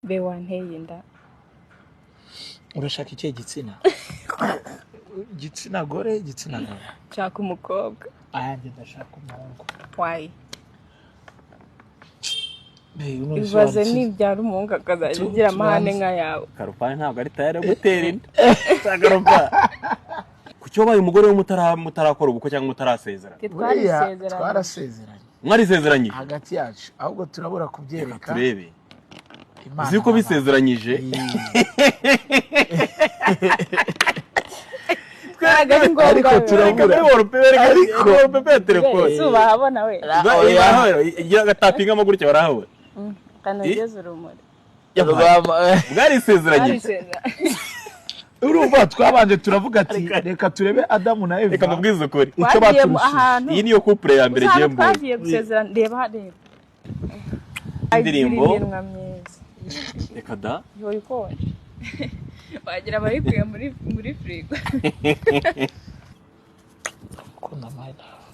be wanteye inda urashaka iki gitsina gitsina gore gitsina gabo nshaka umukobwa ayanjye ndashaka umuhungu why ibaze nibyara umuhungu akazaje ugira amahane nka yawe Karupani ntabwo ari tayari gutera inda Karupani kucyo baye umugore mutarakora ubukwe cyangwa mutarasezerana twarasezeranye mwarisezeranye hagati yacu ahubwo turabura kubyereka turebe ziko bisezeranyije ariko turabura ariko pepe telefone suba habona we igira gatapinga amagurike barahawe kanogeza urumuri mwarisezeranye urumva twabanje turavuga ati reka turebe Adamu na Eva reka mubwize ukuri icyo baturushije iyi niyo couple ya mbere giye mbo twagiye gusezerana reba indirimbo reka da yori ko wagira bari kuye muri frigo kuna my love